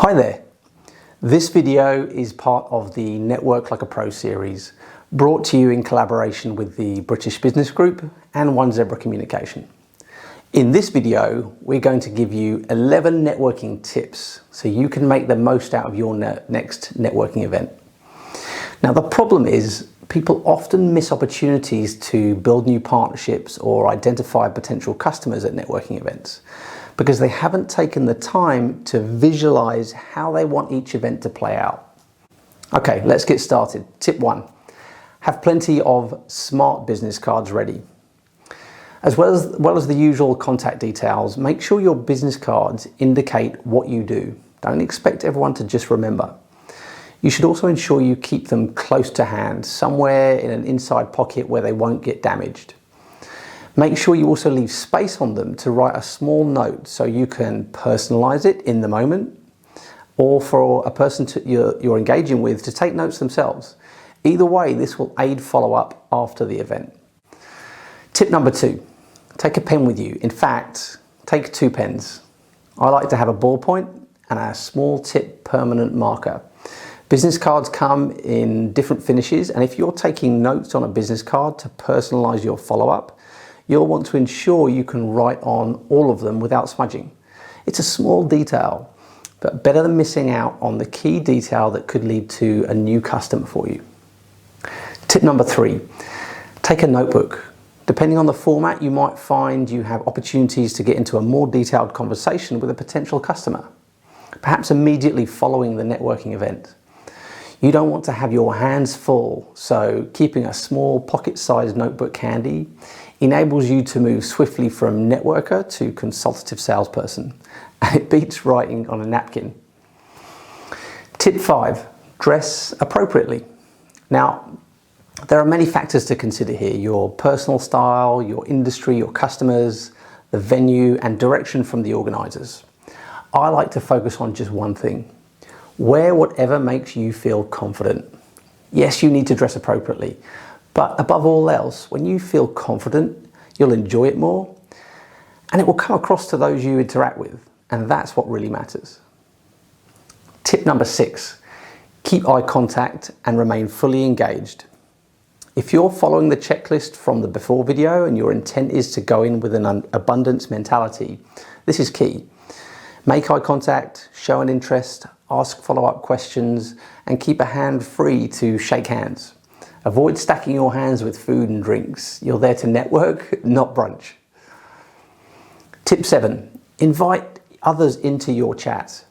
Hi there. This video is part of the Network Like a Pro series, brought to you in collaboration with the British Business Group and One Zebra Communication. In this video, we're going to give you 11 networking tips so you can make the most out of your next networking event. Now, the problem is people often miss opportunities to build new partnerships or identify potential customers at networking events, because they haven't taken the time to visualize how they want each event to play out. Okay, let's get started. Tip 1, have plenty of smart business cards ready. As well as the usual contact details, make sure your business cards indicate what you do. Don't expect everyone to just remember. You should also ensure you keep them close to hand, somewhere in an inside pocket where they won't get damaged. Make sure you also leave space on them to write a small note so you can personalize it in the moment, or for a person you're engaging with to take notes themselves. Either way, this will aid follow-up after the event. Tip number 2, take a pen with you. In fact, take 2 pens. I like to have a ballpoint and a small tip permanent marker. Business cards come in different finishes, and if you're taking notes on a business card to personalize your follow-up, you'll want to ensure you can write on all of them without smudging. It's a small detail, but better than missing out on the key detail that could lead to a new customer for you. Tip number 3, take a notebook. Depending on the format, you might find you have opportunities to get into a more detailed conversation with a potential customer, perhaps immediately following the networking event. You don't want to have your hands full, so keeping a small pocket-sized notebook handy enables you to move swiftly from networker to consultative salesperson, and it beats writing on a napkin. Tip 5, dress appropriately. Now, there are many factors to consider here: your personal style, your industry, your customers, the venue, and direction from the organizers. I like to focus on just one thing: wear whatever makes you feel confident. Yes, you need to dress appropriately, but above all else, when you feel confident, you'll enjoy it more, and it will come across to those you interact with, and that's what really matters. Tip number 6, keep eye contact and remain fully engaged. If you're following the checklist from the before video and your intent is to go in with an abundance mentality, this is key. Make eye contact, show an interest, ask follow-up questions, and keep a hand free to shake hands. Avoid stacking your hands with food and drinks. You're there to network, not brunch. Tip 7, invite others into your chat.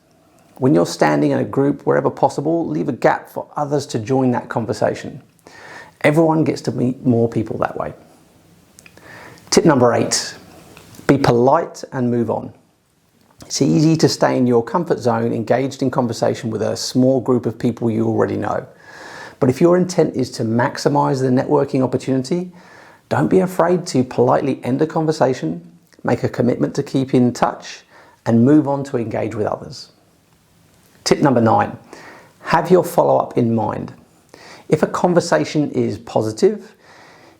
When you're standing in a group, wherever possible, leave a gap for others to join that conversation. Everyone gets to meet more people that way. Tip number 8, be polite and move on. It's easy to stay in your comfort zone, engaged in conversation with a small group of people you already know. But if your intent is to maximize the networking opportunity, don't be afraid to politely end a conversation, make a commitment to keep in touch, and move on to engage with others. Tip number 9, have your follow-up in mind. If a conversation is positive,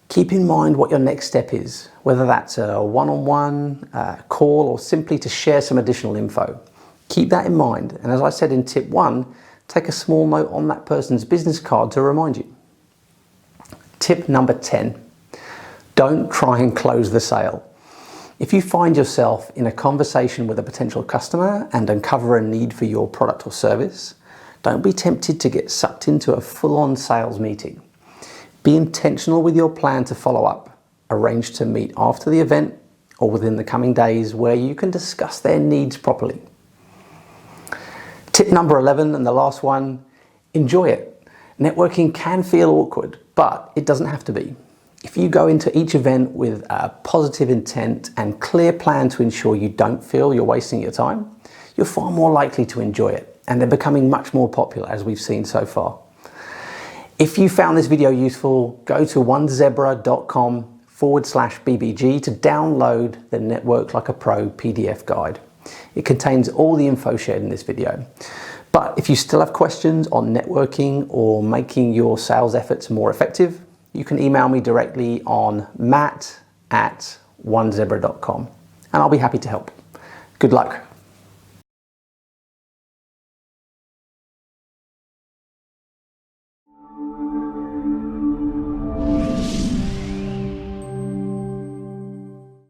keep in mind what your next step is, whether that's a one-on-one, call, or simply to share some additional info. Keep that in mind, and as I said in tip 1, take a small note on that person's business card to remind you. Tip number 10, don't try and close the sale. If you find yourself in a conversation with a potential customer and uncover a need for your product or service, don't be tempted to get sucked into a full-on sales meeting. Be intentional with your plan to follow up. Arrange to meet after the event or within the coming days where you can discuss their needs properly. Tip number 11, and the last one, enjoy it. Networking can feel awkward, but it doesn't have to be. If you go into each event with a positive intent and clear plan to ensure you don't feel you're wasting your time, you're far more likely to enjoy it, and they're becoming much more popular, as we've seen so far. If you found this video useful, go to onezebra.com/BBG to download the Network Like a Pro PDF guide. It contains all the info shared in this video. But if you still have questions on networking or making your sales efforts more effective, you can email me directly on matt@onezebra.com, and I'll be happy to help. Good luck.